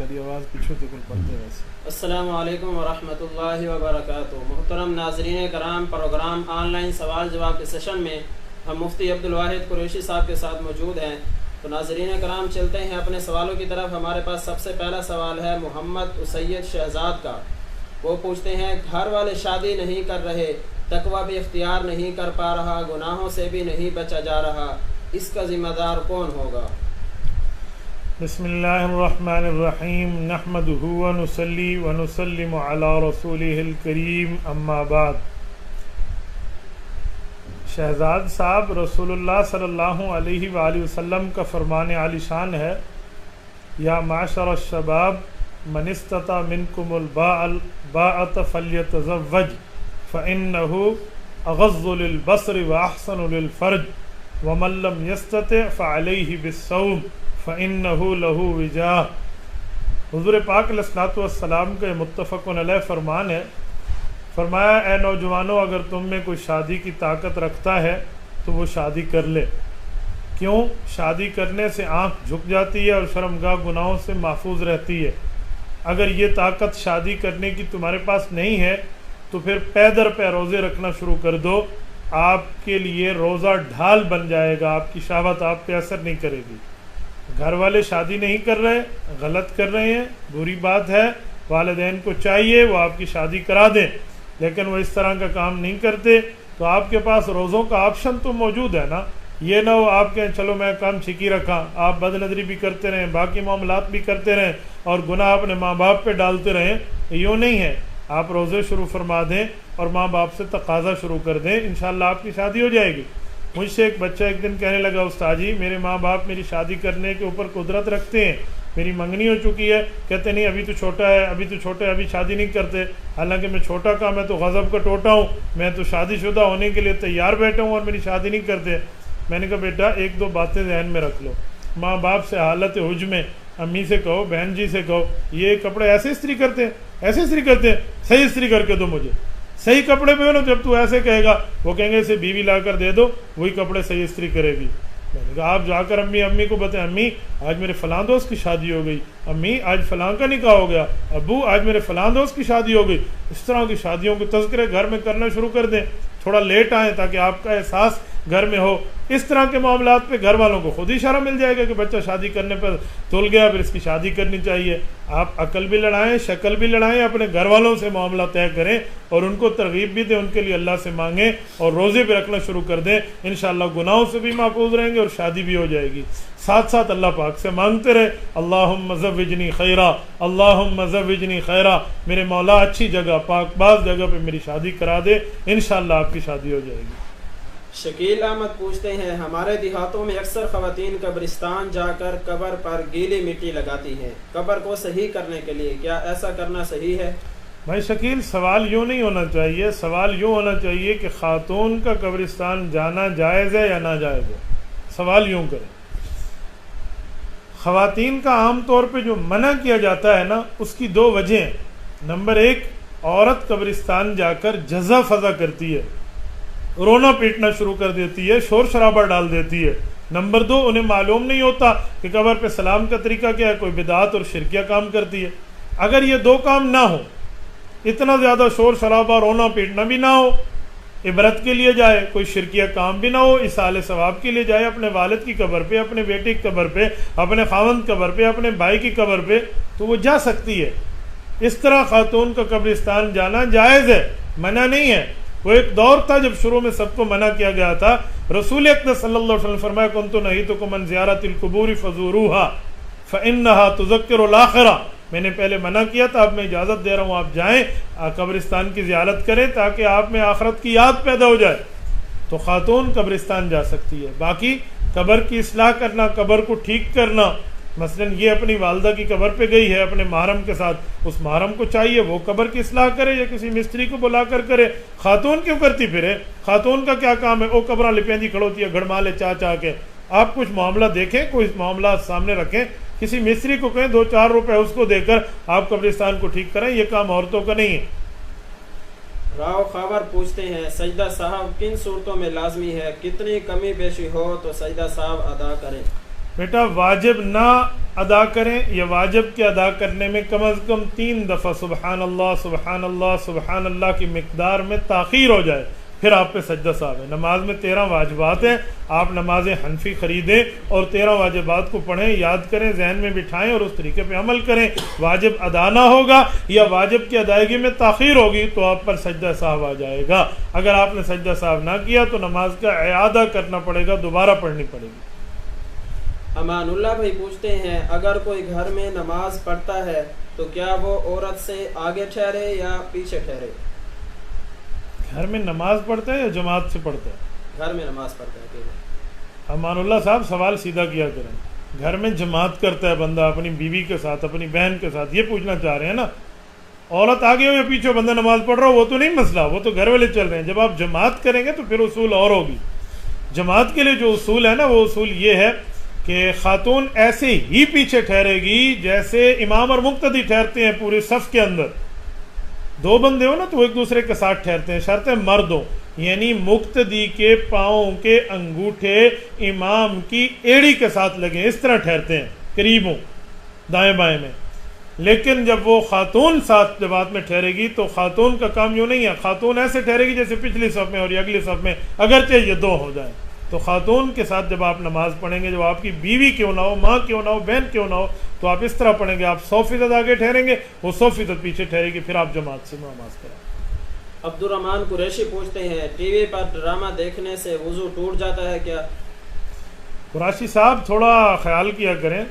تاری آواز پچھو تو کل پڑھتے ویسے. السلام علیکم ورحمۃ اللہ وبرکاتہ. محترم ناظرین کرام، پروگرام آن لائن سوال جواب کے سیشن میں ہم مفتی عبدالواحد قریشی صاحب کے ساتھ موجود ہیں. تو ناظرین کرام چلتے ہیں اپنے سوالوں کی طرف. ہمارے پاس سب سے پہلا سوال ہے محمد اسید شہزاد کا. وہ پوچھتے ہیں گھر والے شادی نہیں کر رہے، تقوی بھی اختیار نہیں کر پا رہا، گناہوں سے بھی نہیں بچا جا رہا، اس کا ذمہ دار کون ہوگا؟ بسم اللہ الرحمن الرحیم نحمدہ ونصلی ونسلم علی رسولہ الکریم اما بعد. شہزاد صاحب، رسول اللہ صلی اللہ علیہ وآلہ وسلم کا فرمان عالی شان ہے، یا معشر الشباب من استطاع منکم الباءۃ فلیتزوج فإنہ اغض للبصر واحسن للفرج ومن لم یستطع فعلیہ بالصوم فإنہ لہ وجاہ. حضور پاک علیہ الصلوۃ والسلام کا متفق علیہ فرمان ہے. فرمایا اے نوجوانوں، اگر تم میں کوئی شادی کی طاقت رکھتا ہے تو وہ شادی کر لے. کیوں؟ شادی کرنے سے آنکھ جھک جاتی ہے اور شرمگاہ گناہوں سے محفوظ رہتی ہے. اگر یہ طاقت شادی کرنے کی تمہارے پاس نہیں ہے تو پھر پے در پے روزے رکھنا شروع کر دو. آپ کے لیے روزہ ڈھال بن جائے گا، آپ کی شہوت آپ پہ اثر نہیں کرے گی. گھر والے شادی نہیں کر رہے، غلط کر رہے ہیں، بری بات ہے. والدین کو چاہیے وہ آپ کی شادی کرا دیں، لیکن وہ اس طرح کا کام نہیں کرتے. تو آپ کے پاس روزوں کا آپشن تو موجود ہے نا. یہ نہ ہو آپ کہیں چلو میں کام چھکی رکھا، آپ بد نظری بھی کرتے رہیں، باقی معاملات بھی کرتے رہیں اور گناہ اپنے ماں باپ پہ ڈالتے رہیں. یوں نہیں ہے. آپ روزے شروع فرما دیں اور ماں باپ سے تقاضا شروع کر دیں، انشاءاللہ آپ کی شادی ہو جائے گی. مجھ سے ایک بچہ ایک دن کہنے لگا، استاد جی میرے ماں باپ میری شادی کرنے کے اوپر قدرت رکھتے ہیں، میری منگنی ہو چکی ہے، کہتے نہیں ابھی تو چھوٹا ہے، ابھی تو چھوٹا ہے، ابھی شادی نہیں کرتے. حالانکہ میں چھوٹا کا میں تو غضب کا ٹوٹا ہوں، میں تو شادی شدہ ہونے کے لیے تیار بیٹھا ہوں اور میری شادی نہیں کرتے. میں نے کہا بیٹا ایک دو باتیں ذہن میں رکھ لو. ماں باپ سے حالت حج میں امی سے کہو، بہن جی سے کہو یہ کپڑے ایسے استری کرتے ہیں، ایسے استری کرتے ہیں، صحیح استری کر کے دو مجھے، صحیح کپڑے پہنو. جب تو ایسے کہے گا وہ کہیں گے اسے بیوی لا کر دے دو، وہی کپڑے صحیح استری کرے گی. میں نے کہا آپ جا کر امی کو بتائیں، امی آج میرے فلاں دوست کی شادی ہو گئی، امی آج فلاں کا نکاح ہو گیا، ابو آج میرے فلاں دوست کی شادی ہو گئی. اس طرح کی شادیوں کے تذکرے گھر میں کرنا شروع کر دیں. تھوڑا لیٹ آئیں تاکہ آپ کا احساس گھر میں ہو. اس طرح کے معاملات پہ گھر والوں کو خود ہی اشارہ مل جائے گا کہ بچہ شادی کرنے پر تل گیا، پھر اس کی شادی کرنی چاہیے. آپ عقل بھی لڑائیں، شکل بھی لڑائیں، اپنے گھر والوں سے معاملہ طے کریں اور ان کو ترغیب بھی دیں، ان کے لیے اللہ سے مانگیں اور روزے بھی رکھنا شروع کر دیں. انشاءاللہ گناہوں سے بھی محفوظ رہیں گے اور شادی بھی ہو جائے گی. ساتھ ساتھ اللہ پاک سے مانگتے رہے اللہم زوجنی خیرا، اللہم زوجنی خیرا، میرے مولا اچھی جگہ پاک باز جگہ پہ میری شادی کرا دے، انشاءاللہ آپ کی شادی ہو جائے گی. شکیل احمد پوچھتے ہیں ہمارے دیہاتوں میں اکثر خواتین قبرستان جا کر قبر پر گیلی مٹی لگاتی ہیں، قبر کو صحیح کرنے کے لیے کیا ایسا کرنا صحیح ہے؟ بھائی شکیل، سوال یوں نہیں ہونا چاہیے. سوال یوں ہونا چاہیے کہ خاتون کا قبرستان جانا جائز ہے یا ناجائز ہے. سوال یوں کریں. خواتین کا عام طور پہ جو منع کیا جاتا ہے نا، اس کی دو وجہ ہیں. نمبر ایک، عورت قبرستان جا کر جزا فضا کرتی ہے، رونا پیٹنا شروع کر دیتی ہے، شور شرابہ ڈال دیتی ہے. نمبر دو، انہیں معلوم نہیں ہوتا کہ قبر پہ سلام کا طریقہ کیا ہے، کوئی بدعت اور شرکیہ کام کرتی ہے. اگر یہ دو کام نہ ہو، اتنا زیادہ شور شرابہ رونا پیٹنا بھی نہ ہو، عبرت کے لیے جائے، کوئی شرکیہ کام بھی نہ ہو، اصال ثواب کے لیے جائے اپنے والد کی قبر پہ، اپنے بیٹے کی قبر پہ، اپنے خاوند قبر پہ، اپنے بھائی کی قبر پہ، تو وہ جا سکتی ہے. اس طرح خاتون کا قبرستان جانا جائز ہے، منع نہیں ہے. وہ ایک دور تھا جب شروع میں سب کو منع کیا گیا تھا. رسول اکرم صلی اللہ علیہ وسلم فرمایا کنت نہیتکم عن زیارت القبور فزوروها فانها تذکر الاخرہ. میں نے پہلے منع کیا تھا، اب میں اجازت دے رہا ہوں آپ جائیں قبرستان کی زیارت کریں تاکہ آپ میں آخرت کی یاد پیدا ہو جائے. تو خاتون قبرستان جا سکتی ہے. باقی قبر کی اصلاح کرنا، قبر کو ٹھیک کرنا، مثلا یہ اپنی والدہ کی قبر پہ گئی ہے اپنے محرم کے ساتھ، اس محرم کو چاہیے وہ قبر کی اصلاح کرے یا کسی مستری کو بلا کر کرے. خاتون کیوں کرتی پھرے؟ خاتون کا کیا کام ہے؟ وہ قبریں لپیندی کھڑوتی ہے گھڑمالے چاہ کے. آپ کچھ معاملہ دیکھیں، کوئی معاملات سامنے رکھیں، کسی مستری کو کہیں 2-4 روپے اس کو دے کر آپ قبرستان کو ٹھیک کریں. یہ کام عورتوں کا نہیں ہے. راؤ خاور پوچھتے ہیں سجدہ صاحب کن صورتوں میں لازمی ہے؟ کتنی کمی بیشی ہو تو سجدہ صاحب ادا کریں؟ بیٹا واجب نہ ادا کریں یا واجب کے ادا کرنے میں کم از کم 3 دفعہ سبحان اللہ سبحان اللہ سبحان اللہ کی مقدار میں تاخیر ہو جائے پھر آپ پہ سجدہ ثواب ہے۔ نماز میں 13 واجبات ہیں، آپ نماز حنفی خریدیں اور 13 واجبات کو پڑھیں، یاد کریں، ذہن میں بٹھائیں اور اس طریقے پہ عمل کریں۔ واجب ادا نہ ہوگا یا واجب کی ادائیگی میں تاخیر ہوگی تو آپ پر سجدہ ثواب آ جائے گا۔ اگر آپ نے سجدہ ثواب نہ کیا تو نماز کا اعادہ کرنا پڑے گا، دوبارہ پڑھنی پڑے گی۔ امان اللہ بھائی پوچھتے ہیں اگر کوئی گھر میں نماز پڑھتا ہے تو کیا وہ عورت سے آگے ٹھہرے یا پیچھے ٹھہرے؟ گھر میں نماز پڑھتا ہے یا جماعت سے پڑھتا ہے؟ گھر میں نماز پڑھتا ہے۔ امان اللہ صاحب سوال سیدھا کیا کریں، گھر میں جماعت کرتا ہے بندہ اپنی بیوی کے ساتھ، اپنی بہن کے ساتھ، یہ پوچھنا چاہ رہے ہیں نا؟ عورت آگے ہو یا پیچھے بندہ نماز پڑھ رہا ہو وہ تو نہیں مسئلہ، وہ تو گھر والے چل رہے ہیں۔ جب آپ جماعت کریں گے تو پھر اصول اور ہوگی۔ جماعت کے لیے جو اصول ہے نا وہ اصول یہ ہے کہ خاتون ایسے ہی پیچھے ٹھہرے گی جیسے امام اور مقتدی ٹھہرتے ہیں پورے صف کے اندر۔ 2 بندے ہو نا تو وہ ایک دوسرے کے ساتھ ٹھہرتے ہیں، شرط ہے مرد ہو، یعنی مقتدی کے پاؤں کے انگوٹھے امام کی ایڑی کے ساتھ لگیں، اس طرح ٹھہرتے ہیں، قریب ہوں دائیں بائیں میں۔ لیکن جب وہ خاتون ساتھ جماعت میں ٹھہرے گی تو خاتون کا کام یوں نہیں ہے، خاتون ایسے ٹھہرے گی جیسے پچھلی صف میں اور یہ اگلی صف میں، اگرچہ یہ 2 ہو جائیں۔ تو خاتون کے ساتھ جب آپ نماز پڑھیں گے، جب آپ کی بیوی کیوں نہ ہو، ماں کیوں نہ ہو، بہن کیوں نہ ہو، تو آپ اس طرح پڑھیں گے، آپ 100% آگے ٹھہریں گے، وہ 100% پیچھے ٹھہرے گی، پھر آپ جماعت سے نماز پڑھیں۔ عبد الرحمان قریشی پوچھتے ہیں ٹی وی پر ڈرامہ دیکھنے سے وضو ٹوٹ جاتا ہے کیا؟ قریشی صاحب تھوڑا خیال کیا کریں،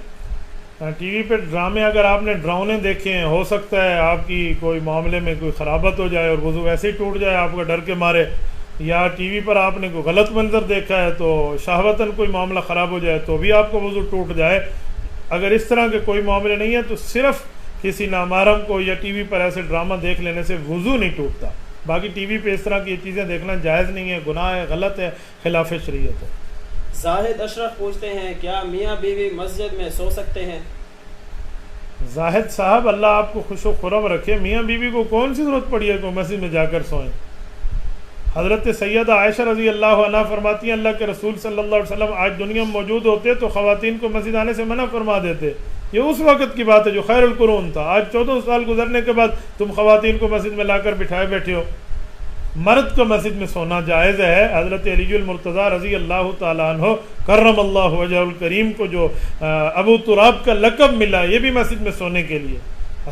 ٹی وی پہ ڈرامے اگر آپ نے ڈراؤنے دیکھے ہیں، ہو سکتا ہے آپ کی کوئی معاملے میں کوئی خرابت ہو جائے اور وضو ایسے ہی ٹوٹ جائے آپ کا ڈر کے مارے، یا ٹی وی پر آپ نے کوئی غلط منظر دیکھا ہے تو شہوتاً کوئی معاملہ خراب ہو جائے تو بھی آپ کا وضو ٹوٹ جائے۔ اگر اس طرح کے کوئی معاملے نہیں ہیں تو صرف کسی نامحرم کو یا ٹی وی پر ایسے ڈرامہ دیکھ لینے سے وضو نہیں ٹوٹتا۔ باقی ٹی وی پہ اس طرح کی چیزیں دیکھنا جائز نہیں ہے، گناہ ہے، غلط ہے، خلاف شریعت ہے۔ زاہد اشرف پوچھتے ہیں کیا میاں بیوی مسجد میں سو سکتے ہیں؟ زاہد صاحب اللہ آپ کو خوش و خرم رکھے، میاں بیوی کو کون سی ضرورت پڑی ہے کہ مسجد میں جا کر سوئیں؟ حضرت سیدہ عائشہ رضی اللہ عنہ فرماتی ہیں اللہ کے رسول صلی اللہ علیہ وسلم آج دنیا میں موجود ہوتے تو خواتین کو مسجد آنے سے منع فرما دیتے۔ یہ اس وقت کی بات ہے جو خیر القرون تھا، آج 14 سال گزرنے کے بعد تم خواتین کو مسجد میں لا کر بٹھائے بیٹھے ہو۔ مرد کو مسجد میں سونا جائز ہے۔ حضرت علی المرتضیٰ رضی اللہ تعالیٰ عنہ کرم اللہ وجہ الکریم کو جو ابو تراب کا لقب ملا یہ بھی مسجد میں سونے کے لیے۔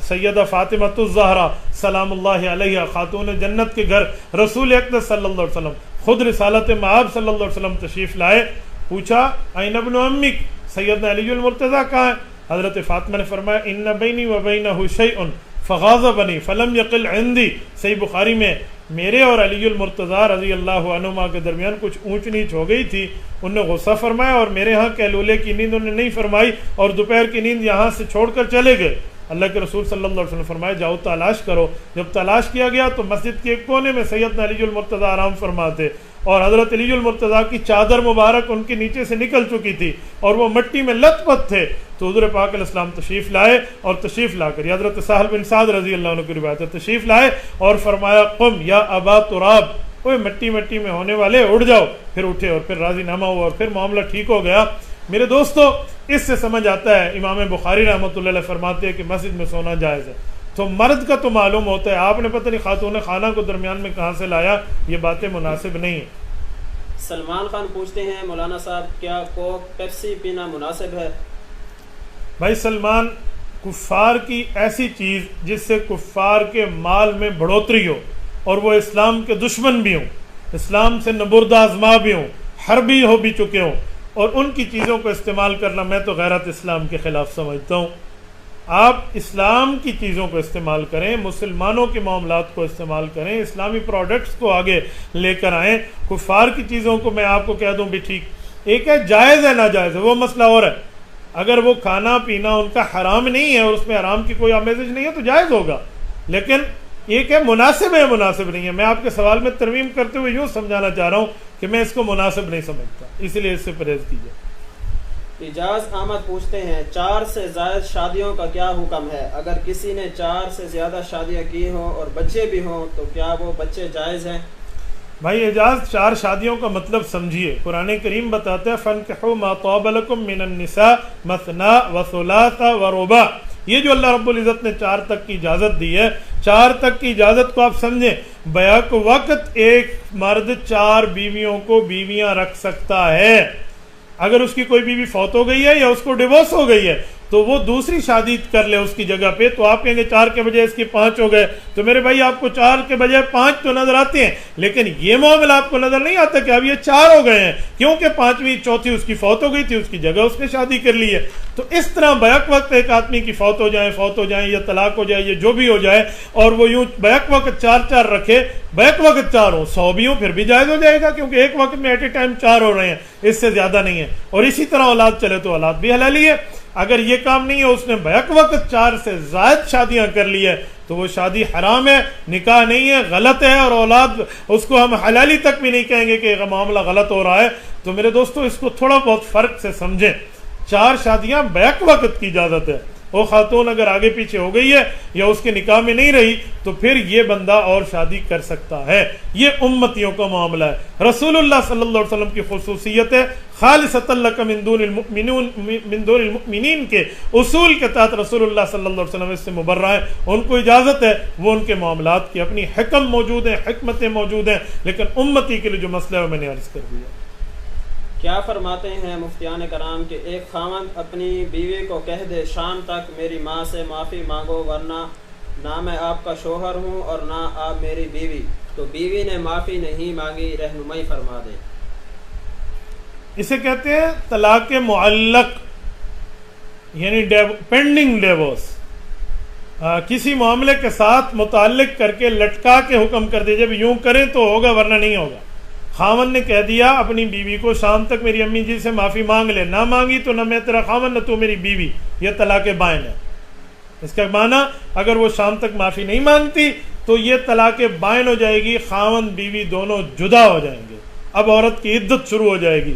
سیدہ فاطمہ الزہرا سلام اللہ علیہ خاتون جنت کے گھر رسول اقدس صلی اللہ علیہ وسلم خود رسالت مآب صلی اللہ علیہ وسلم تشریف لائے، پوچھا این ابن امک، سیدنا علی المرتضیٰ کہاں ہے؟ حضرت فاطمہ نے فرمایا ان بینی و بینہ شیء فغاضبنی فلم یقل عندی۔ صحیح بخاری میں میرے اور علی المرتضیٰ رضی اللہ عنہما کے درمیان کچھ اونچ نیچ ہو گئی تھی، انہوں نے غصہ فرمایا اور میرے ہاں کیلولے کی نیند انہوں نے نہیں فرمائی اور دوپہر کی نیند یہاں سے چھوڑ کر چلے گئے۔ اللہ کے رسول صلی اللہ علیہ وسلم فرمایا جاؤ تلاش کرو۔ جب تلاش کیا گیا تو مسجد کے ایک کونے میں سیدنا علی المرتضیٰ آرام فرماتے اور حضرت علی المرتضیٰ کی چادر مبارک ان کے نیچے سے نکل چکی تھی اور وہ مٹی میں لت پت تھے، تو حضور پاک علیہ السلام تشریف لائے اور تشریف لا کر حضرت سہل بن سعد رضی اللہ عنہ کی روایت ہے تشریف لائے اور فرمایا قم یا ابا تراب، اوے مٹی مٹی میں ہونے والے اڑ جاؤ۔ پھر اٹھے اور پھر راضی نامہ ہوا اور پھر معاملہ ٹھیک ہو گیا۔ میرے دوستو اس سے سمجھ آتا ہے امام بخاری رحمۃ اللہ علیہ فرماتے ہیں کہ مسجد میں سونا جائز ہے۔ تو مرد کا تو معلوم ہوتا ہے، آپ نے پتہ نہیں خاتون خانہ کو درمیان میں کہاں سے لایا، یہ باتیں مناسب نہیں ہیں۔ سلمان خان پوچھتے ہیں مولانا صاحب کیا کوک پیپسی پینا مناسب ہے؟ بھائی سلمان، کفار کی ایسی چیز جس سے کفار کے مال میں بڑھوتری ہو اور وہ اسلام کے دشمن بھی ہوں، اسلام سے نبرد آزما بھی ہوں، حربی ہو بھی چکے ہوں، اور ان کی چیزوں کو استعمال کرنا میں تو غیرت اسلام کے خلاف سمجھتا ہوں۔ آپ اسلام کی چیزوں کو استعمال کریں، مسلمانوں کے معاملات کو استعمال کریں، اسلامی پروڈکٹس کو آگے لے کر آئیں۔ کفار کی چیزوں کو میں آپ کو کہہ دوں بھی ٹھیک، ایک ہے جائز ہے ناجائز ہے، وہ مسئلہ اور ہے۔ اگر وہ کھانا پینا ان کا حرام نہیں ہے اور اس میں حرام کی کوئی آمیزش نہیں ہے تو جائز ہوگا، لیکن ایک ہے مناسب ہے مناسب نہیں ہے۔ میں آپ کے سوال میں ترمیم کرتے ہوئے یوں سمجھانا چاہ رہا ہوں کہ میں اس کو مناسب نہیں سمجھتا، اس لیے اس سے پرہیز کیجیے۔ اجاز احمد پوچھتے ہیں 4 سے زائد شادیوں کا کیا حکم ہے؟ اگر کسی نے 4 سے زیادہ شادیاں کی ہوں اور بچے بھی ہوں تو کیا وہ بچے جائز ہیں؟ بھائی اعجاز 4 شادیوں کا مطلب سمجھیے. قرآن کریم بتاتا ہے فَانْكِحُوا مَا طَابَ لَكُم مِّنَ النِّسَاءِ مَثْنَىٰ وَثُلَاثَ وَرُبَاع. یہ جو اللہ رب العزت نے 4 تک کی اجازت دی ہے، 4 تک کی اجازت کو آپ سمجھیں. بیک وقت ایک مرد 4 بیویوں کو بیویاں رکھ سکتا ہے. اگر اس کی کوئی بیوی فوت ہو گئی ہے یا اس کو ڈیورس ہو گئی ہے تو وہ دوسری شادی کر لے اس کی جگہ پہ، تو آپ کہیں گے 4 کے بجائے اس کی 5 ہو گئے. تو میرے بھائی آپ کو 4 کے بجائے 5 تو نظر آتے ہیں، لیکن یہ معاملہ آپ کو نظر نہیں آتا کہ اب یہ 4 ہو گئے ہیں، کیونکہ 5ویں 4تھی اس کی فوت ہو گئی تھی، اس کی جگہ اس نے شادی کر لی ہے. تو اس طرح بیک وقت ایک آدمی کی فوت ہو جائیں یا طلاق ہو جائے یا جو بھی ہو جائے، اور وہ یوں بیک وقت 4 رکھے، بیک وقت 4 ہو، 100 بھی ہوں پھر بھی جائز ہو جائے گا، کیونکہ ایک وقت میں ایٹ اے ٹائم 4 ہو رہے ہیں، اس سے زیادہ نہیں ہے. اور اسی طرح اولاد چلے تو اولاد بھی حلالی ہے. اگر یہ کام نہیں ہے، اس نے بیک وقت 4 سے زائد شادیاں کر لی ہے تو وہ شادی حرام ہے، نکاح نہیں ہے، غلط ہے. اور اولاد اس کو ہم حلالی تک بھی نہیں کہیں گے کہ معاملہ غلط ہو رہا ہے. تو میرے دوستو اس کو تھوڑا بہت فرق سے سمجھیں. 4 شادیاں بیک وقت کی اجازت ہے. وہ خاتون اگر آگے پیچھے ہو گئی ہے یا اس کے نکاح میں نہیں رہی تو پھر یہ بندہ اور شادی کر سکتا ہے. یہ امتیوں کا معاملہ ہے. رسول اللہ صلی اللہ علیہ وسلم کی خصوصیت ہے خالصۃ لک من دون المؤمنین کے اصول کے تحت رسول اللہ صلی اللہ علیہ وسلم اس سے مبرہ ہیں. ان کو اجازت ہے، وہ ان کے معاملات کی اپنی حکم موجود ہیں، حکمتیں موجود ہیں، لیکن امتی کے لیے جو مسئلہ ہے وہ میں نے عرض کر دیا. کیا فرماتے ہیں مفتیان کرام کہ ایک خاوند اپنی بیوی کو کہہ دے شام تک میری ماں سے معافی مانگو ورنہ نہ میں آپ کا شوہر ہوں اور نہ آپ میری بیوی، تو بیوی نے معافی نہیں مانگی، رہنمائی فرما دے. اسے کہتے ہیں طلاق معلق، یعنی پینڈنگ ڈیورس. کسی معاملے کے ساتھ متعلق کر کے لٹکا کے حکم کر دے، جب یوں کریں تو ہوگا ورنہ نہیں ہوگا. خاوند نے کہہ دیا اپنی بیوی کو شام تک میری امی جی سے معافی مانگ لے، نہ مانگی تو نہ میں تیرا خاوند نہ تو میری بیوی، یہ طلاق بائن ہے. اس کا معنی اگر وہ شام تک معافی نہیں مانگتی تو یہ طلاق بائن ہو جائے گی، خاوند بیوی دونوں جدا ہو جائیں گے. اب عورت کی عدت شروع ہو جائے گی.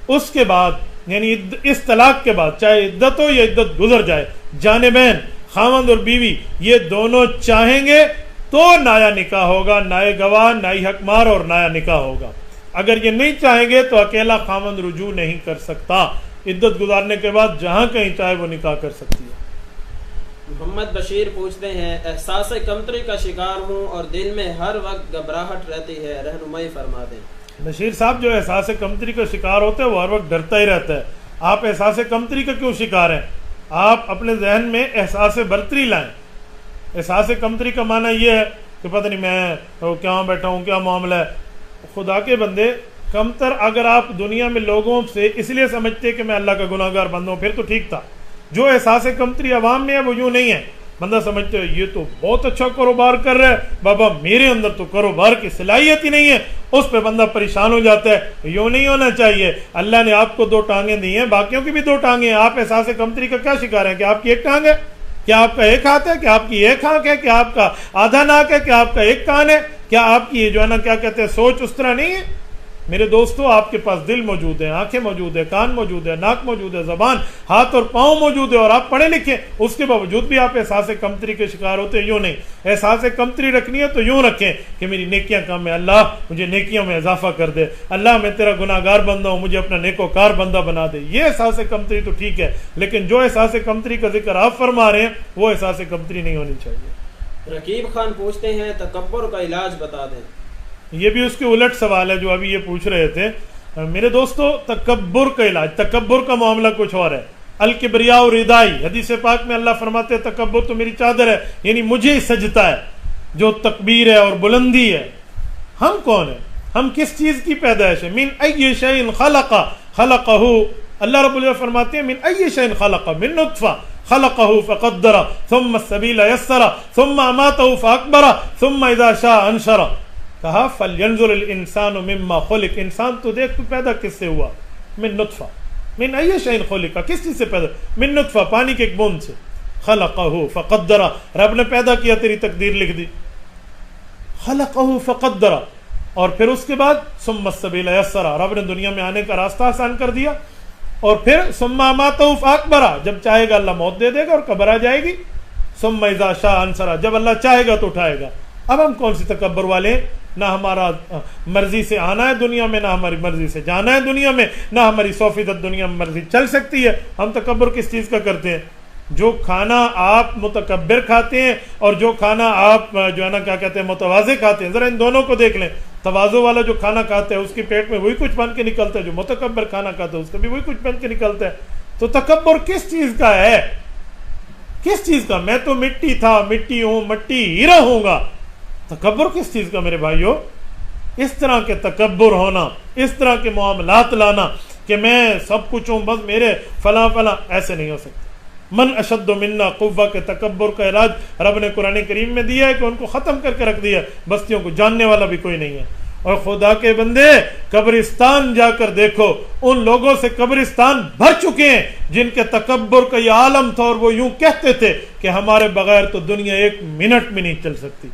اس کے بعد یعنی اس طلاق کے بعد چاہے عدت ہو یا عدت گزر جائے، جانبین خاوند اور بیوی یہ دونوں چاہیں گے تو نایا نکاح ہوگا، نائے گواہ، نائی حق مار اور نایا نکاح ہوگا. اگر یہ نہیں چاہیں گے تو اکیلا خاوند رجوع نہیں کر سکتا. عدت گزارنے کے بعد جہاں کہیں چاہے وہ نکاح کر سکتی ہے. محمد بشیر پوچھتے ہیں احساس کمتری کا شکار ہوں اور دل میں ہر وقت گھبراہٹ رہتی ہے، رہنمائی فرما دیں. بشیر صاحب جو احساس کمتری کا شکار ہوتا ہے وہ ہر وقت ڈرتا ہی رہتا ہے. آپ احساس کمتری کا کیوں شکار ہیں؟ آپ اپنے ذہن میں احساس برتری لائیں. احساس کمتری کا معنی یہ ہے کہ پتہ نہیں میں کیا بیٹھا ہوں، کیا معاملہ ہے. خدا کے بندے، کمتر اگر آپ دنیا میں لوگوں سے اس لیے سمجھتے کہ میں اللہ کا گناہ گار بندہ ہوں پھر تو ٹھیک تھا. جو احساس کمتری عوام میں ہے وہ یوں نہیں ہے. بندہ سمجھتے ہو یہ تو بہت اچھا کاروبار کر رہا ہے، بابا میرے اندر تو کاروبار کی صلاحیت ہی نہیں ہے. اس پہ بندہ پریشان ہو جاتا ہے. یوں نہیں ہونا چاہیے. اللہ نے آپ کو 2 ٹانگیں دی ہیں، باقیوں کی بھی 2 ٹانگیں ہیں. آپ احساس کمتری کا کیا شکار ہیں کہ آپ کی 1 ٹانگ ہے؟ کیا آپ کا 1 ہاتھ ہے؟ کیا آپ کی 1 آنکھ ہے؟ کیا آپ کا آدھا ناک ہے؟ کیا آپ کا 1 کان ہے؟ کیا آپ کی جو ہے نا کیا کہتے ہیں سوچ اس طرح نہیں ہے؟ میرے دوستو، آپ کے پاس دل موجود ہے، آنکھیں موجود ہے، کان موجود ہے، ناک موجود ہے، زبان، ہاتھ اور پاؤں موجود ہے، اور آپ پڑھے لکھے، اس کے باوجود بھی آپ احساس کمتری کے شکار ہوتے ہیں. یوں نہیں. احساس کمتری رکھنی ہے تو یوں رکھیں کہ میری نیکیاں کم ہے، اللہ مجھے نیکیوں میں اضافہ کر دے، اللہ میں تیرا گناہ گار بندہ ہوں، مجھے اپنا نیکوکار بندہ بنا دے. یہ احساس کمتری تو ٹھیک ہے، لیکن جو احساس کمتری کا ذکر آپ فرما رہے ہیں وہ احساس کمتری نہیں ہونی چاہیے. رقیب خان پوچھتے ہیں تکبر کا علاج بتا دیں. یہ بھی اس کے الٹ سوال ہے جو ابھی یہ پوچھ رہے تھے. میرے دوستو، تکبر کا علاج، تکبر کا معاملہ کچھ اور ہے. الکبریاء ردائی، حدیث پاک میں اللہ فرماتے ہیں تکبر تو میری چادر ہے، یعنی مجھے سجدتا ہے. جو تکبیر ہے اور بلندی ہے، ہم کون ہیں؟ ہم کس چیز کی پیدائش ہے؟ من ای شیء خلقہ. اللہ رب العزت فرماتے ہیں من ای شیء خلقہ، من نطفہ خلقہ فقدرہ ثم السبیل یسرہ ثم اماتہ فاکبرہ ثم اذا شاء انشرہ. کہا فَلْيَنْظُرِ الْإِنسَانُ مِمَّا خُلِقَ. انسان تو دیکھ تو پیدا کس سے ہوا؟ من نطفہ. من ای شیء خلق، کس چیز سے پیدا؟ من نطفہ، پانی کے ایک بوند سے. خلقہ فقدرہ، رب نے پیدا کیا، تیری تقدیر لکھ دی. خلقہ فقدرہ، اور پھر اس کے بعد ثم السبیل یسرہ، رب نے دنیا میں آنے کا راستہ آسان کر دیا. اور پھر ثم اماتہ فاکبرہ، جب چاہے گا اللہ موت دے دے گا اور قبر آ جائے گی. ثم اذا شاء انشرہ، جب اللہ چاہے گا تو اٹھائے گا. اب ہم کون سی تکبر والے ہیں نہ ہمارا مرضی سے آنا ہے دنیا میں، نہ ہماری مرضی سے جانا ہے دنیا میں، نہ ہماری 100% دنیا میں مرضی چل سکتی ہے۔ ہم تکبر کس چیز کا کرتے ہیں؟ جو کھانا آپ متکبر کھاتے ہیں اور جو کھانا آپ جو ہے نا کیا کہتے ہیں متواضع کھاتے ہیں، ذرا ان دونوں کو دیکھ لیں۔ تواضع والا جو کھانا کھاتا ہے اس کے پیٹ میں وہی کچھ بن کے نکلتا ہے، جو متکبر کھانا کھاتا ہے اس کا بھی وہی کچھ بن کے نکلتا ہے۔ تو تکبر کس چیز کا ہے؟ کس چیز کا؟ میں تو مٹی تھا، مٹی ہوں، مٹی ہی رہوں گا۔ تکبر کس چیز کا میرے بھائیو؟ اس طرح کے تکبر ہونا، اس طرح کے معاملات لانا کہ میں سب کچھ ہوں، بس میرے فلاں فلاں، ایسے نہیں ہو سکتے۔ من اشد منا قوہ کے تکبر کا علاج رب نے قرآن کریم میں دیا ہے کہ ان کو ختم کر کے رکھ دیا ہے، بستیوں کو جاننے والا بھی کوئی نہیں ہے۔ اور خدا کے بندے قبرستان جا کر دیکھو، ان لوگوں سے قبرستان بھر چکے ہیں جن کے تکبر کا یہ عالم تھا اور وہ یوں کہتے تھے کہ ہمارے بغیر تو دنیا 1 منٹ میں نہیں چل سکتی۔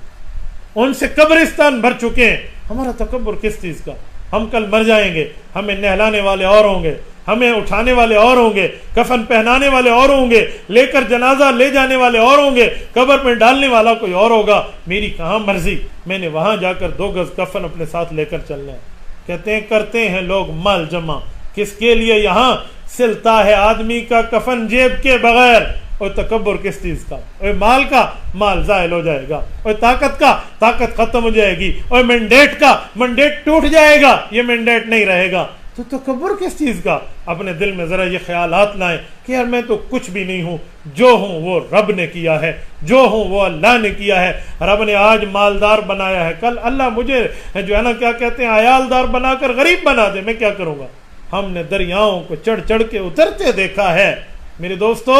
ان سے قبرستان بھر چکے ہیں۔ ہمارا تکبر کس چیز کا؟ ہم کل مر جائیں گے، ہمیں نہلانے والے اور ہوں گے، ہمیں اٹھانے والے اور ہوں گے، کفن پہنانے والے اور ہوں گے، لے کر جنازہ لے جانے والے اور ہوں گے، قبر پہ ڈالنے والا کوئی اور ہوگا۔ میری کہاں مرضی، میں نے وہاں جا کر 2 گز کفن اپنے ساتھ لے کر چلنا ہے۔ کہتے ہیں کرتے ہیں لوگ مال جمع، کس کے لیے؟ یہاں سلتا ہے آدمی کا کفن جیب کے بغیر۔ اور تکبر کس چیز کا؟ اور مال کا، مال زائل ہو جائے گا، اور طاقت کا، طاقت ختم ہو جائے گی، اور مینڈیٹ کا، مینڈیٹ ٹوٹ جائے گا، یہ مینڈیٹ نہیں رہے گا۔ تو تکبر کس چیز کا؟ اپنے دل میں ذرا یہ خیالات لائیں کہ یار میں تو کچھ بھی نہیں ہوں، جو ہوں وہ رب نے کیا ہے، جو ہوں وہ اللہ نے کیا ہے۔ رب نے آج مالدار بنایا ہے، کل اللہ مجھے جو ہے نا کیا کہتے ہیں عیالدار بنا کر غریب بنا دے، میں کیا کروں گا؟ ہم نے دریاؤں کو چڑھ چڑھ کے اترتے دیکھا ہے میرے دوستو،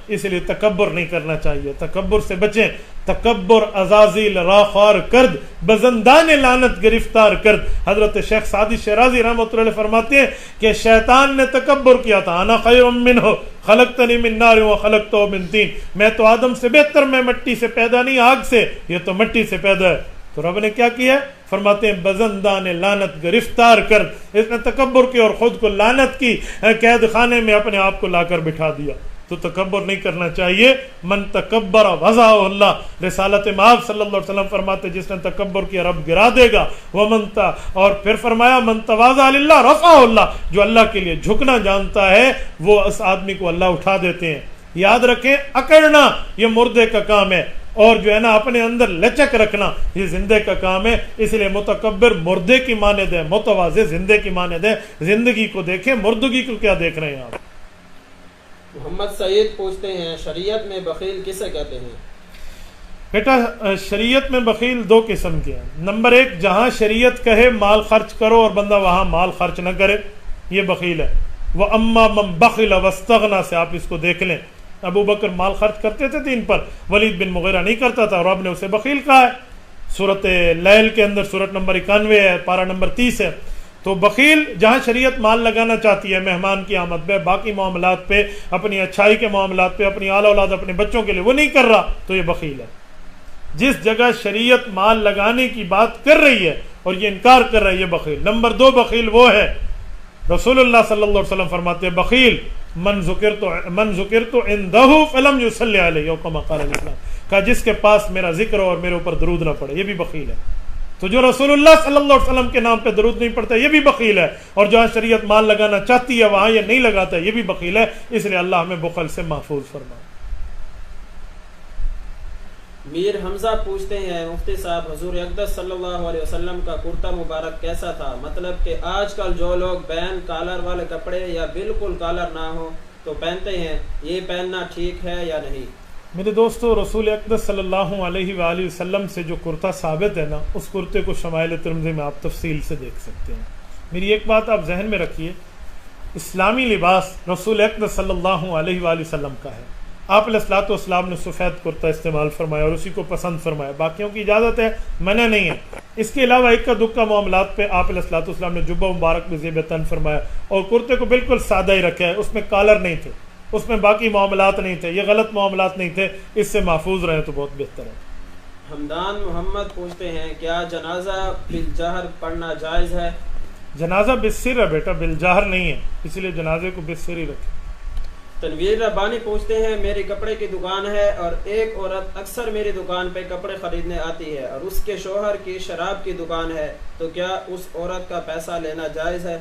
اس لیے تکبر نہیں کرنا چاہیے، تکبر سے بچیں۔ تکبر عزازیل راخوار کرد، بزندان لعنت گرفتار کرد۔ حضرت شیخ سعدی شیرازی رحمۃ اللہ علیہ فرماتے ہیں کہ شیطان نے تکبر کیا تھا، انا خیر منہ خلقتنی من نار وخلقتہ من طین، میں تو آدم سے بہتر، میں مٹی سے پیدا نہیں آگ سے، یہ تو مٹی سے پیدا ہے۔ تو رب نے کیا کیا؟ فرماتے ہیں بزندان لعنت گرفتار کر، اس نے تکبر کی اور خود کو لعنت کی قید خانے میں اپنے آپ کو لا کر بٹھا دیا۔ تو تکبر نہیں کرنا چاہیے۔ من تکبر وضع اللہ، رسالت مآب صلی اللہ علیہ وسلم فرماتے جس نے تکبر کیا رب گرا دے گا۔ اور پھر فرمایا من تواضع للہ رفع اللہ، جو اللہ کے لیے جھکنا جانتا ہے وہ اس آدمی کو اللہ اٹھا دیتے ہیں۔ یاد رکھیں اکڑنا یہ مردے کا کام ہے، اور جو ہے نا اپنے اندر لچک رکھنا یہ زندے کا کام ہے۔ اس لیے متکبر مردے کی مانند ہے، متواضع زندے کی مانند ہے۔ زندگی کو دیکھیں، مردگی کو کیا دیکھ رہے ہیں آپ؟ محمد سعید پوچھتے ہیں شریعت میں بخیل کسے کہتے ہیں؟ بیٹا شریعت میں بخیل 2 قسم کے ہیں۔ نمبر 1، جہاں شریعت کہے مال خرچ کرو اور بندہ وہاں مال خرچ نہ کرے، یہ بخیل ہے۔ وَأَمَّا مَنْ بَخِلَ وَاسْتَغْنَى سے آپ اس کو دیکھ لیں۔ ابو بکر مال خرچ کرتے تھے دین پر، ولید بن مغیرہ نہیں کرتا تھا، اور رب نے اسے بخیل کہا ہے۔ سورۃ لیل کے اندر سورۃ نمبر 91 ہے، پارہ نمبر 30 ہے۔ تو بخیل جہاں شریعت مال لگانا چاہتی ہے مہمان کی آمد پہ، باقی معاملات پہ، اپنی اچھائی کے معاملات پہ، اپنی اعلی اولاد اپنے بچوں کے لیے، وہ نہیں کر رہا تو یہ بخیل ہے۔ جس جگہ شریعت مال لگانے کی بات کر رہی ہے اور یہ انکار کر رہا ہے، یہ بخیل۔ نمبر 2 بخیل وہ ہے، رسول اللہ صلی اللہ علیہ وسلم فرماتے ہیں بخیل من ذکرت عنده فلم یصلی علیہ، کما قال الاسلام، کہ جس کے پاس میرا ذکر ہو اور میرے اوپر درود نہ پڑے، یہ بھی بخیل ہے۔ تو جو رسول اللہ صلی اللہ علیہ وسلم کے نام پہ درود نہیں پڑتا یہ بھی بخیل ہے، اور جہاں شریعت مال لگانا چاہتی ہے وہاں یہ نہیں لگاتا یہ بھی بخیل ہے۔ اس لیے اللہ ہمیں بخل سے محفوظ فرمائے۔ میر حمزہ پوچھتے ہیں مفتی صاحب حضور اقدس صلی اللہ علیہ وسلم کا کرتا مبارک کیسا تھا؟ مطلب کہ آج کل جو لوگ بین کالر والے کپڑے یا بالکل کالر نہ ہو تو پہنتے ہیں، یہ پہننا ٹھیک ہے یا نہیں؟ میرے دوستو رسول اقدس صلی اللہ علیہ وآلہ وسلم سے جو کرتا ثابت ہے نا، اس کرتے کو شمائل ترمذی میں آپ تفصیل سے دیکھ سکتے ہیں۔ میری ایک بات آپ ذہن میں رکھیے، اسلامی لباس رسول اقدس صلی اللہ علیہ وآلہ وسلم کا ہے۔ آپ علیہ الصلوۃ والسلام نے سفید کرتا استعمال فرمایا اور اسی کو پسند فرمایا، باقیوں کی اجازت ہے، منع نہیں ہے۔ اس کے علاوہ اکا دکا معاملات پہ آپ علیہ الصلوۃ والسلام نے جبہ مبارک میں زیب تن فرمایا اور کرتے کو بالکل سادہ ہی رکھا ہے، اس میں کالر نہیں تھے، اس میں باقی معاملات نہیں تھے، یہ غلط معاملات نہیں تھے، اس سے محفوظ رہیں تو بہت بہتر ہے۔ حمدان محمد پوچھتے ہیں کیا جنازہ بالجہر پڑھنا جائز ہے؟ جنازہ بالسر ہے بیٹا، بالجہر نہیں ہے، اس لیے جنازے کو بالسر ہی رکھیں۔ تنویر ربانی پوچھتے ہیں میری کپڑے کی دکان ہے اور ایک عورت اکثر میری دکان پہ کپڑے خریدنے آتی ہے اور اس کے شوہر کی شراب کی دکان ہے، تو کیا اس عورت کا پیسہ لینا جائز ہے؟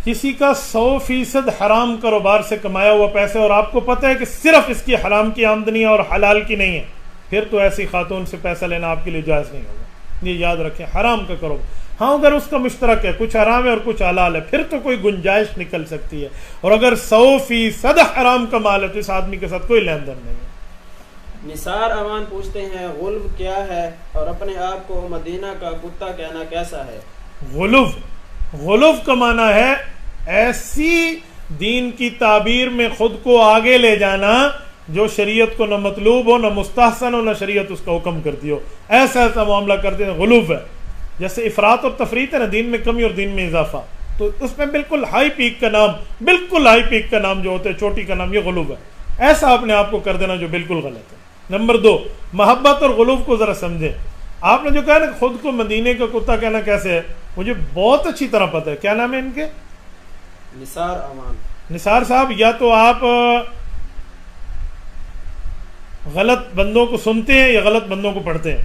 کسی کا 100% حرام کاروبار سے کمایا ہوا پیسے اور آپ کو پتہ ہے کہ صرف اس کی حرام کی آمدنی ہے اور حلال کی نہیں ہے، پھر تو ایسی خاتون سے پیسہ لینا آپ کے لیے جائز نہیں ہوگا، یہ یاد رکھیں۔ حرام کا کاروبار، ہاں اگر اس کا مشترک ہے، کچھ حرام ہے اور کچھ حلال ہے، پھر تو کوئی گنجائش نکل سکتی ہے، اور اگر 100% حرام کا مال ہے تو اس آدمی کے ساتھ کوئی لین دین نہیں ہے۔ نثار امان پوچھتے ہیں غلو کیا ہے اور اپنے آپ کو مدینہ کا کتا کہنا کیسا ہے؟ غلو کا معنی ہے ایسی دین کی تعبیر میں خود کو آگے لے جانا جو شریعت کو نہ مطلوب ہو، نہ مستحسن ہو، نہ شریعت اس کا حکم کرتی ہو، ایسا معاملہ کرتے ہیں، غلو ہے۔ جیسے افراط اور تفریط ہے نا، دین میں کمی اور دین میں اضافہ، تو اس میں بالکل ہائی پیک کا نام، بالکل ہائی پیک کا نام جو ہوتا ہے، چوٹی کا نام، یہ غلو ہے۔ ایسا اپنے آپ کو کر دینا جو بالکل غلط ہے۔ نمبر 2، محبت اور غلو کو ذرا سمجھیں۔ آپ نے جو کہا نا خود کو مدینے کا کتا کہنا کیسے ہے، مجھے بہت اچھی طرح پتہ ہے۔ کیا نام ہے ان کے؟ نثار امان۔ نثار صاحب، یا تو آپ غلط بندوں کو سنتے ہیں یا غلط بندوں کو پڑھتے ہیں،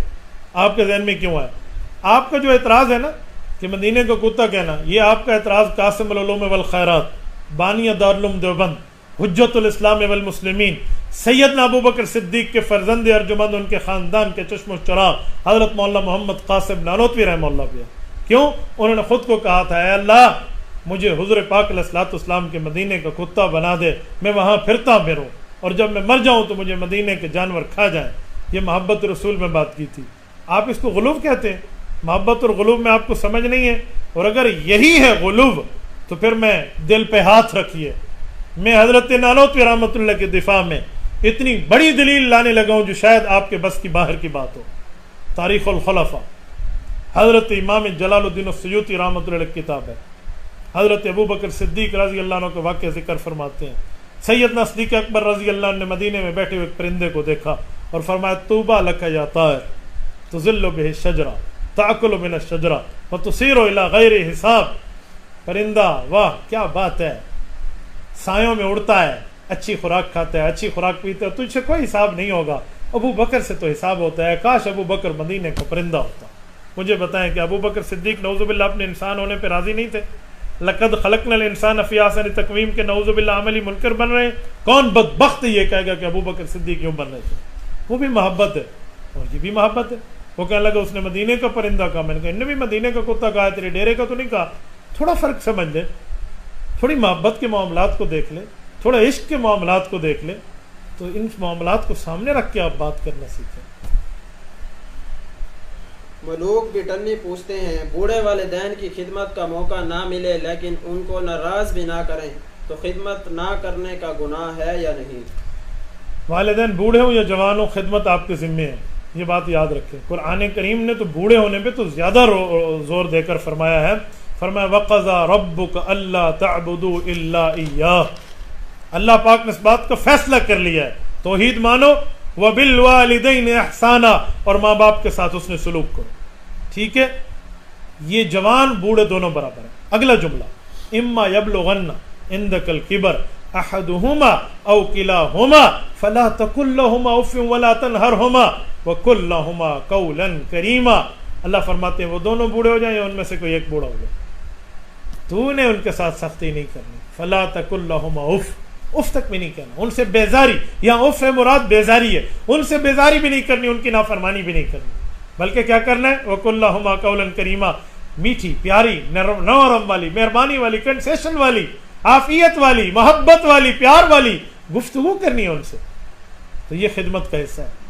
آپ کے ذہن میں کیوں ہے؟ آپ کا جو اعتراض ہے نا کہ مدینے کا کتا کہنا، یہ آپ کا اعتراض قاسم العلوم والخیرات، بانی دارالعلوم دیوبند، حجت الاسلام والمسلمین، سیدنا ابو بکر صدیق کے فرزند ارجمند، ان کے خاندان کے چشم و چراغ حضرت مولانا محمد قاسم نانوتوی رحمہ اللہ پہ۔ کیوں؟ انہوں نے خود کو کہا تھا، اے اللہ مجھے حضور پاک علیہ الصلوۃ والسلام کے مدینے کا کتا بنا دے، میں وہاں پھرتا پھروں، اور جب میں مر جاؤں تو مجھے مدینے کے جانور کھا جائیں۔ یہ محبت رسول میں بات کی تھی۔ آپ اس کو غلو کہتے ہیں۔ محبت اور غلو میں آپ کو سمجھ نہیں ہے، اور اگر یہی ہے غلو تو پھر میں دل پہ ہاتھ رکھیے، میں حضرت نانوتوی رحمۃ اللہ کے دفاع میں اتنی بڑی دلیل لانے لگا ہوں جو شاید آپ کے بس کی باہر کی بات ہو۔ تاریخ الخلفاء، حضرت امام جلال الدین السیوطی رحمۃ اللہ علیہ کی کتاب ہے۔ حضرت ابو بکر صدیق رضی اللہ عنہ کے واقعہ ذکر فرماتے ہیں، سیدنا صدیق اکبر رضی اللہ عنہ نے مدینے میں بیٹھے ہوئے ایک پرندے کو دیکھا اور فرمایا، طوبیٰ لک یا طائر تظل بہ الشجرہ تأکل من الشجرہ وتصیر الی غیر حساب۔ پرندہ، واہ کیا بات ہے، سایوں میں اڑتا ہے، اچھی خوراک کھاتا ہے، اچھی خوراک پیتا ہے، تجھ سے کوئی حساب نہیں ہوگا۔ ابو بکر سے تو حساب ہوتا ہے، کاش ابو بکر مدینے کا پرندہ ہوتا۔ مجھے بتائیں کہ ابو بکر صدیق نعوذ باللہ اپنے انسان ہونے پہ راضی نہیں تھے؟ لقد خلقنا الانسان فی احسن تقویم کے نعوذ باللہ عملی منکر بن رہے ہیں۔ کون بدبخت یہ کہے گا کہ ابو بکر صدیق کیوں بن رہے تھے؟ وہ بھی محبت ہے اور یہ بھی محبت ہے۔ وہ کہنے لگا اس نے مدینے کا پرندہ کہا، میں نے کہا انہوں نے بھی مدینے کا کتا کہا ہے، تیرے ڈیرے کا تو نہیں کہا۔ تھوڑا فرق سمجھ لے، تھوڑی محبت کے معاملات کو دیکھ لے، تھوڑا عشق کے معاملات کو دیکھ لے، تو ان معاملات کو سامنے رکھ کے آپ بات کرنا سیکھیں۔ ملوک بٹنی پوچھتے ہیں بوڑھے والدین کی خدمت کا موقع نہ ملے لیکن ان کو ناراض بھی نہ کریں تو خدمت نہ کرنے کا گناہ ہے یا نہیں؟ والدین بوڑھے ہوں یا جوان ہوں، خدمت آپ کے ذمے ہے، یہ بات یاد رکھیں۔ قرآن کریم نے تو بوڑھے ہونے پہ تو زیادہ زور دے کر فرمایا ہے، فرمایا وَقَضَى رَبُّكَ أَلَّا تَعْبُدُوا إِلَّا إِيَّاهُ۔ اللہ پاک نے اس بات کا فیصلہ کر لیا ہے، توحید مانو، وَبِالْوَالِدَيْنِ إِحْسَانًا، اور ماں باپ کے ساتھ اس نے سلوک کرو۔ ٹھیک ہے، یہ جوان بوڑھے دونوں برابر ہیں۔ اگلا جملہ، اما یبلغن عندک الکبر احدہما او کلاہما فلا تقل لہما اف ولا تنہرہما وقل لہما قولا کریما۔ اللہ فرماتے ہیں وہ دونوں بوڑھے ہو جائیں یا ان میں سے کوئی ایک بوڑھا ہو جائے، تو نے ان کے ساتھ سختی نہیں کرنی۔ فلا تقل لہما اف، اف تک بھی نہیں کہنا، ان سے بیزاری، یہاں اف ہے مراد بیزاری ہے، ان سے بیزاری بھی نہیں کرنی، ان کی نافرمانی بھی نہیں کرنی، بلکہ کیا کرنا ہے، وَقُلْ لَهُمَا قَوْلًا كَرِيمًا، میٹھی پیاری نرم والی، مہربانی والی، کنسیشن والی، عافیت والی، محبت والی، پیار والی گفتگو کرنی ہے ان سے۔ تو یہ خدمت کا حصہ ہے۔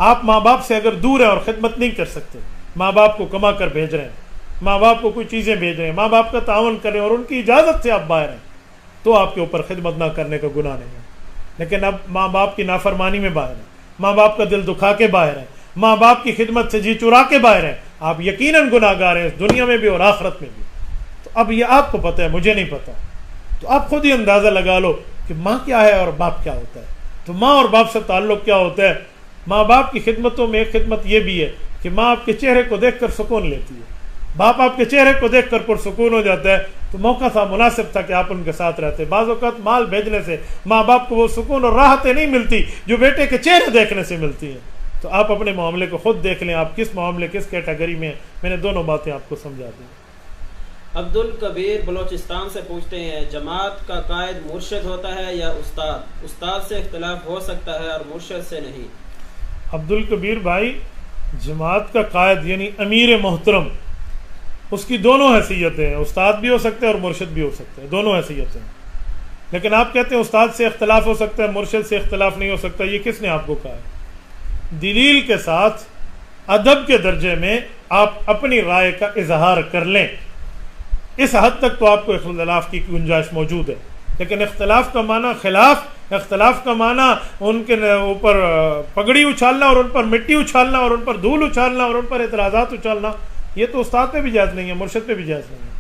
آپ ماں باپ سے اگر دور ہیں اور خدمت نہیں کر سکتے، ماں باپ کو کما کر بھیج رہے ہیں، ماں باپ کو کوئی چیزیں بھیج رہے ہیں، ماں باپ کا تعاون کر رہے ہیں اور ان کی اجازت سے آپ باہر ہیں، تو آپ کے اوپر خدمت نہ کرنے کا گناہ نہیں ہے۔ لیکن اب ماں باپ کی نافرمانی میں باہر ہیں، ماں باپ کا دل دکھا کے باہر ہیں، ماں باپ کی خدمت سے جی چرا کے باہر ہیں، آپ یقیناً گناہ گار ہیں، اس دنیا میں بھی اور آخرت میں بھی۔ تو اب یہ آپ کو پتہ ہے، مجھے نہیں پتہ، تو آپ خود ہی اندازہ لگا لو کہ ماں کیا ہے اور باپ کیا ہوتا ہے۔ تو ماں اور باپ سے تعلق کیا ہوتا ہے؟ ماں باپ کی خدمتوں میں ایک خدمت یہ بھی ہے کہ ماں آپ کے چہرے کو دیکھ کر سکون لیتی ہے، باپ آپ کے چہرے کو دیکھ کر پرسکون ہو جاتا ہے تو موقع تھا، مناسب تھا کہ آپ ان کے ساتھ رہتے. بعض اوقات مال بھیجنے سے ماں باپ کو وہ سکون اور راحتیں نہیں ملتی جو بیٹے کے چہرے دیکھنے سے ملتی ہیں. تو آپ اپنے معاملے کو خود دیکھ لیں، آپ کس معاملے کس کیٹیگری میں ہیں. میں نے دونوں باتیں آپ کو سمجھا دیں. عبد الکبیر بلوچستان سے پوچھتے ہیں جماعت کا قائد مرشد ہوتا ہے یا استاد؟ استاد سے اختلاف ہو سکتا ہے اور مرشد سے نہیں. عبد الکبیر بھائی، جماعت کا قائد یعنی امیر محترم، اس کی دونوں حیثیتیں ہیں، استاد بھی ہو سکتے ہیں اور مرشد بھی ہو سکتے ہیں، دونوں حیثیتیں ہیں. لیکن آپ کہتے ہیں استاد سے اختلاف ہو سکتا ہے مرشد سے اختلاف نہیں ہو سکتا، یہ کس نے آپ کو کہا ہے؟ دلیل کے ساتھ ادب کے درجے میں آپ اپنی رائے کا اظہار کر لیں، اس حد تک تو آپ کو اختلاف کی گنجائش موجود ہے. لیکن اختلاف کا معنی خلاف، اختلاف کا معنی ان کے اوپر پگڑی اچھالنا اور ان پر مٹی اچھالنا اور ان پر دھول اچھالنا اور ان پر اعتراضات اچھالنا، یہ تو استاد پہ بھی جائز نہیں ہے، مرشد پہ بھی جائز نہیں ہے.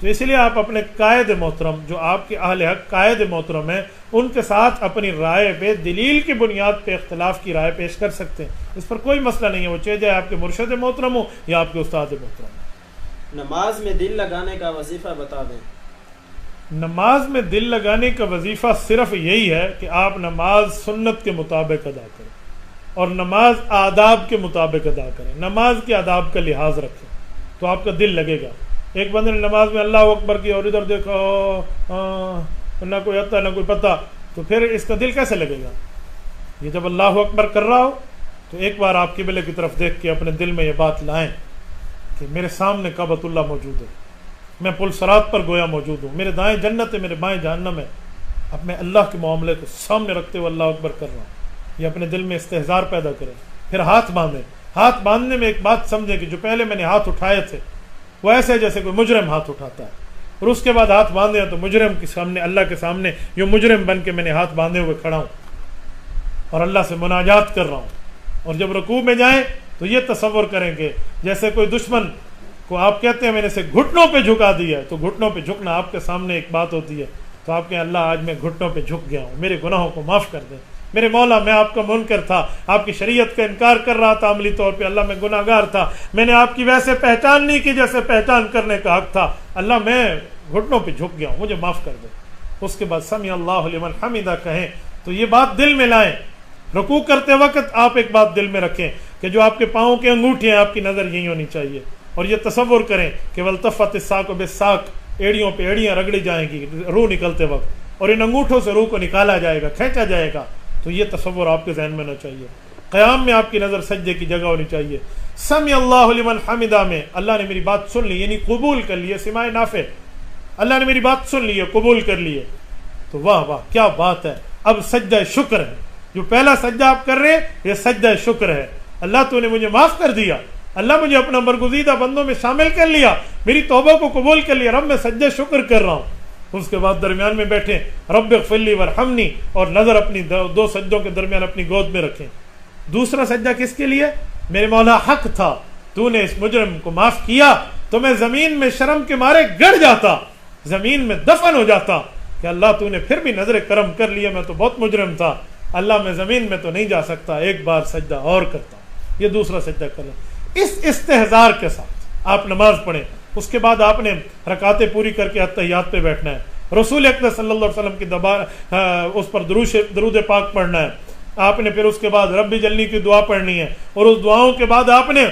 تو اس لیے آپ اپنے قائد محترم جو آپ کے اہل حق قائد محترم ہیں ان کے ساتھ اپنی رائے پہ دلیل کی بنیاد پہ اختلاف کی رائے پیش کر سکتے ہیں، اس پر کوئی مسئلہ نہیں ہے، وہ چاہے آپ کے مرشد محترم ہو یا آپ کے استاد محترم ہو. نماز میں دل لگانے کا وظیفہ بتا دیں. نماز میں دل لگانے کا وظیفہ صرف یہی ہے کہ آپ نماز سنت کے مطابق ادا کریں اور نماز آداب کے مطابق ادا کریں، نماز کے آداب کا لحاظ رکھیں تو آپ کا دل لگے گا. ایک بندے نے نماز میں اللہ اکبر کی اور ادھر دیکھا، نہ کوئی عطا نہ کوئی پتہ، تو پھر اس کا دل کیسے لگے گا؟ یہ جب اللہ اکبر کر رہا ہو تو ایک بار آپ قبلے کی طرف دیکھ کے اپنے دل میں یہ بات لائیں کہ میرے سامنے کعبۃ اللہ موجود ہے، میں پل صراط پر گویا موجود ہوں، میرے دائیں جنت ہے، میرے بائیں جہنم ہے. اب میں اللہ کے معاملے کو سامنے رکھتے ہوئے اللہ اکبر کر رہا ہوں، یہ اپنے دل میں استحضار پیدا کریں. پھر ہاتھ باندھیں. ہاتھ باندھنے میں ایک بات سمجھیں کہ جو پہلے میں نے ہاتھ اٹھائے تھے وہ ایسے جیسے کوئی مجرم ہاتھ اٹھاتا ہے، اور اس کے بعد ہاتھ باندھے تو مجرم کے سامنے، اللہ کے سامنے جو مجرم بن کے میں نے ہاتھ باندھے ہوئے کھڑا ہوں اور اللہ سے مناجات کر رہا ہوں. اور جب رکوع میں جائیں تو یہ تصور کریں کہ جیسے کوئی دشمن کو آپ کہتے ہیں میں نے اسے گھٹنوں پہ جھکا دیا ہے، تو گھٹنوں پہ جھکنا آپ کے سامنے ایک بات ہوتی ہے، تو آپ کہیں اللہ آج میں گھٹنوں پہ جھک گیا ہوں، میرے گناہوں کو معاف کر دیں. میرے مولا میں آپ کا منکر تھا، آپ کی شریعت کا انکار کر رہا تھا عملی طور پہ، اللہ میں گناہ گار تھا، میں نے آپ کی ویسے پہچان نہیں کی جیسے پہچان کرنے کا حق تھا، اللہ میں گھٹنوں پہ جھک گیا ہوں، مجھے معاف کر دیں. اس کے بعد سمیع اللہ لمن حمیدہ کہیں تو یہ بات دل میں لائیں. رکوع کرتے وقت آپ ایک بات دل میں رکھیں کہ جو آپ کے پاؤں کے انگوٹھے ہیں آپ کی نظر یہی ہونی چاہیے، اور یہ تصور کریں کہ والتفت الساق بالساق، ایڑیوں پہ ایڑیاں رگڑی جائیں گی روح نکلتے وقت، اور ان انگوٹھوں سے روح کو نکالا جائے گا، کھینچا جائے گا. تو یہ تصور آپ کے ذہن میں ہونا چاہیے. قیام میں آپ کی نظر سجدے کی جگہ ہونی چاہیے. سمیع اللہ لمن حمدہ میں اللہ نے میری بات سن لی، یعنی قبول کر لی، سماع نافع، اللہ نے میری بات سن لی ہے، قبول کر لی ہے، تو واہ واہ کیا بات ہے. اب سجدہ شکر ہے، جو پہلا سجدہ آپ کر رہے ہیں یہ سجدہ شکر ہے. اللہ تو نے مجھے معاف کر دیا، اللہ مجھے اپنا برگزیدہ بندوں میں شامل کر لیا، میری توبہ کو قبول کر لیا، رب میں سجدہ شکر کر رہا ہوں. اس کے بعد درمیان میں بیٹھیں رب اغفر لی ورحمنی، اور نظر اپنی دو سجدوں کے درمیان اپنی گود میں رکھیں. دوسرا سجدہ کس کے لیے؟ میرے مولا حق تھا، تو نے اس مجرم کو معاف کیا تو میں زمین میں شرم کے مارے گڑ جاتا، زمین میں دفن ہو جاتا کہ اللہ تو نے پھر بھی نظر کرم کر لیا، میں تو بہت مجرم تھا، اللہ میں زمین میں تو نہیں جا سکتا، ایک بار سجدہ اور کرتا. یہ دوسرا سجدہ کرنا. اس استحضار کے ساتھ آپ نماز پڑھیں. اس کے بعد آپ نے رکعتیں پوری کر کے اتحیات پہ بیٹھنا ہے، رسول اکرم صلی اللہ علیہ وسلم کی اس پر درود پاک پڑھنا ہے. آپ نے پھر اس کے بعد رب جلنی کی دعا پڑھنی ہے، اور اس دعاؤں کے بعد آپ نے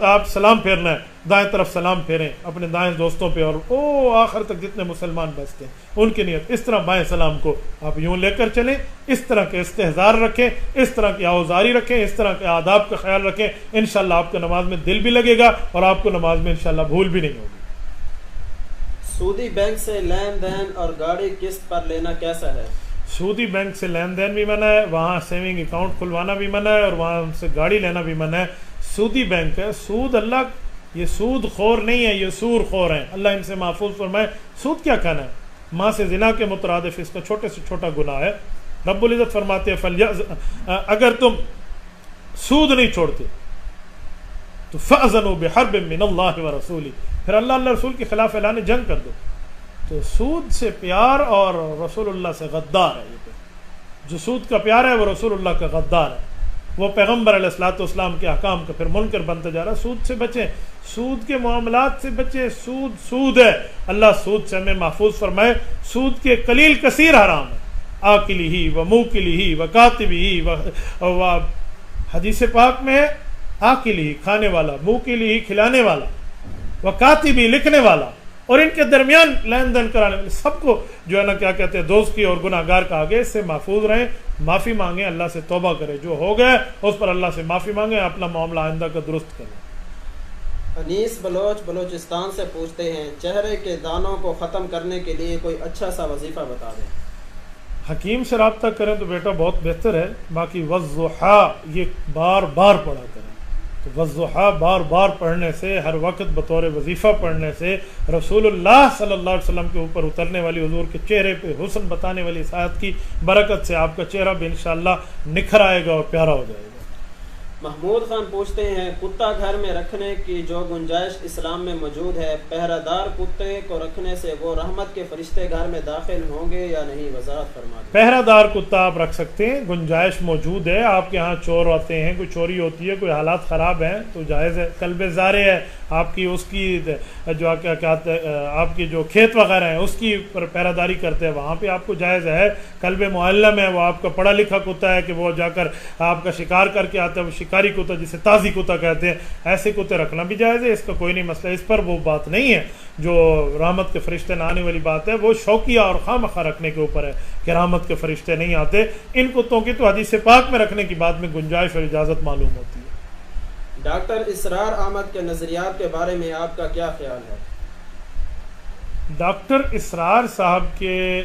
آپ سلام پھیرنا ہے، دائیں طرف سلام پھیریں اپنے دائیں دوستوں پہ، اور آخر تک جتنے مسلمان بچتے ہیں ان کی نیت. اس طرح بائیں سلام کو آپ یوں لے کر چلیں، اس طرح کے استحضار رکھیں، اس طرح کی آوزاری رکھیں، اس طرح کے آداب کا خیال رکھیں. انشاءاللہ آپ کو نماز میں دل بھی لگے گا اور آپ کو نماز میں انشاءاللہ بھول بھی نہیں ہوگی. سودی بینک سے لین دین اور گاڑی قسط پر لینا کیسا ہے؟ سودی بینک سے لین دین بھی منع ہے، وہاں سیونگ اکاؤنٹ کھلوانا بھی منع ہے، اور وہاں سے گاڑی لینا بھی منع ہے. سودی بینک ہے، سود اللہ یہ سود خور نہیں ہے، یہ سور خور ہیں، اللہ ان سے محفوظ فرمائے. سود کیا کہنا ہے؟ ماں سے زنا کے مترادف اس کا چھوٹے سے چھوٹا گناہ ہے. رب العزت فرماتے ہیں اگر تم سود نہیں چھوڑتے تو فَأْذَنُوا بِحَرْبٍ مِّنَ اللَّهِ وَرَسُولِهِ، پھر اللہ رسول کے خلاف اعلان جنگ کر دو. تو سود سے پیار اور رسول اللہ سے غدار ہے. یہ جو سود کا پیار ہے وہ رسول اللہ کا غدار ہے. وہ پیغمبر علیہ الصلوۃ والسلام کے احکام کا پھر منکر بنتا جا رہا ہے۔ سود سے بچیں، سود کے معاملات سے بچیں، سود ہے، اللہ سود سے ہمیں محفوظ فرمائے۔ سود کے قلیل کثیر حرام ہے، آکلہ و موکلہ و کاتبہ و حدیث پاک میں ہے آکلہ کھانے والا، موکلہ کھلانے والا، و کاتبہ لکھنے والا، اور ان کے درمیان لین دین کرانے والے، سب کو جو ہے نا کیا کہتے ہیں دوستی اور گناہ گار کا آگے اس سے محفوظ رہیں، معافی مانگیں، اللہ سے توبہ کریں، جو ہو گئے اس پر اللہ سے معافی مانگیں، اپنا معاملہ آئندہ کا درست کریں۔ انیس بلوچ بلوچستان سے پوچھتے ہیں چہرے کے دانوں کو ختم کرنے کے لیے کوئی اچھا سا وظیفہ بتا دیں۔ حکیم سے رابطہ کریں تو بیٹا بہت بہتر ہے، باقی والضحیٰ یہ بار بار پڑھا کریں، تو والضحیٰ بار بار پڑھنے سے، ہر وقت بطور وظیفہ پڑھنے سے رسول اللہ صلی اللہ علیہ وسلم کے اوپر اترنے والی حضور کے چہرے پہ حسن بتانے والی اس آیت کی برکت سے آپ کا چہرہ بھی انشاءاللہ نکھر آئے گا اور پیارا ہو جائے گا۔ محمود خان پوچھتے ہیں کتا گھر میں رکھنے کی جو گنجائش اسلام میں موجود ہے، پہرہ دار کتے کو رکھنے سے وہ رحمت کے فرشتے گھر میں داخل ہوں گے یا نہیں، وضاحت فرما دیں۔ پہرہ دار کتا آپ رکھ سکتے ہیں، گنجائش موجود ہے، آپ کے ہاں چور آتے ہیں، کوئی چوری ہوتی ہے، کوئی حالات خراب ہیں تو جائز ہے، کلب زارع ہے آپ کی، اس کی جو کیا کہتے ہیں آپ کی جو کھیت وغیرہ ہیں اس کی پر پہرہ داری کرتے ہیں، وہاں پہ آپ کو جائز ہے۔ کلب معلم ہے، وہ آپ کا پڑھا لکھا کتا ہے کہ وہ جا کر آپ کا شکار کر کے آتا ہے، وہ شکاری کتا جسے تازی کتا کہتے ہیں، ایسے کتے رکھنا بھی جائز ہے، اس کا کوئی نہیں مسئلہ، اس پر وہ بات نہیں ہے جو رحمت کے فرشتے نہ آنے والی بات ہے، وہ شوقیہ اور خواہ مخواہ رکھنے کے اوپر ہے کہ رحمت کے فرشتے نہیں آتے۔ ان کتوں کی تو حدیث پاک میں رکھنے کی بات میں گنجائش اور اجازت معلوم ہوتی ہے۔ ڈاکٹر اسرار احمد کے نظریات کے بارے میں آپ کا کیا خیال ہے؟ ڈاکٹر اسرار صاحب کے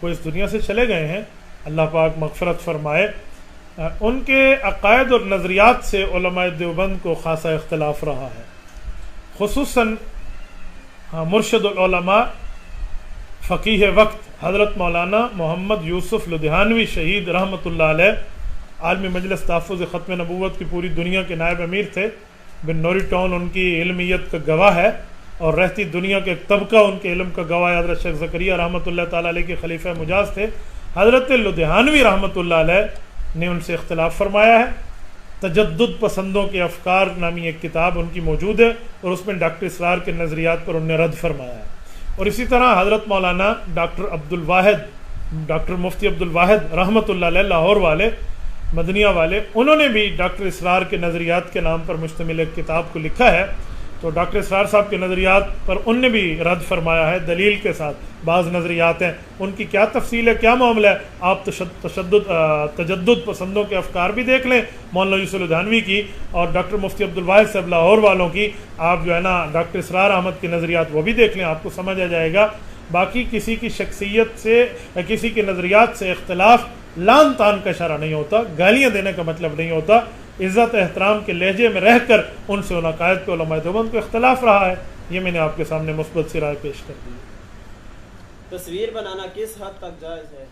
وہ اس دنیا سے چلے گئے ہیں، اللہ پاک مغفرت فرمائے۔ ان کے عقائد اور نظریات سے علماء دیوبند کو خاصا اختلاف رہا ہے، خصوصاً مرشد العلماء فقیہ وقت حضرت مولانا محمد یوسف لدھیانوی شہید رحمۃ اللہ علیہ، عالمی مجلس تحفظ ختم نبوت کی پوری دنیا کے نائب امیر تھے، بن نوری ٹاؤن ان کی علمیت کا گواہ ہے، اور رہتی دنیا کے ایک طبقہ ان کے علم کا گواہ حضرت شیخ زکریا رحمۃ اللہ تعالیٰ علیہ کے خلیفہ مجاز تھے۔ حضرت لدھیانوی رحمۃ اللہ علیہ نے ان سے اختلاف فرمایا ہے۔ تجدد پسندوں کے افکار نامی ایک کتاب ان کی موجود ہے، اور اس میں ڈاکٹر اسرار کے نظریات پر انہوں نے رد فرمایا ہے۔ اور اسی طرح حضرت مولانا ڈاکٹر مفتی عبد الواحد رحمۃ اللہ علیہ لاہور والے، مدنیہ والے، انہوں نے بھی ڈاکٹر اسرار کے نظریات کے نام پر مشتمل ایک کتاب کو لکھا ہے۔ تو ڈاکٹر اسرار صاحب کے نظریات پر ان نے بھی رد فرمایا ہے دلیل کے ساتھ۔ بعض نظریات ہیں ان کی کیا تفصیل ہے، کیا معاملہ ہے، آپ تجدد پسندوں کے افکار بھی دیکھ لیں مولانا یوسف لدھیانوی کی، اور ڈاکٹر مفتی عبد الواحد صاحب لاہور والوں کی آپ جو ہے نا ڈاکٹر اسرار احمد کے نظریات وہ بھی دیکھ لیں، آپ کو سمجھ آ جائے گا۔ باقی کسی کی شخصیت سے، کسی کے نظریات سے اختلاف لان تان کا اشارہ نہیں ہوتا، گالیاں دینے کا مطلب نہیں ہوتا، عزت احترام کے لہجے میں رہ کر ان سے ان عقائد پہ علماء دیوبند کو اختلاف رہا ہے۔ یہ میں نے آپ کے سامنے مثبت سی رائے پیش کر دی۔ تصویر بنانا کس حد تک جائز ہے؟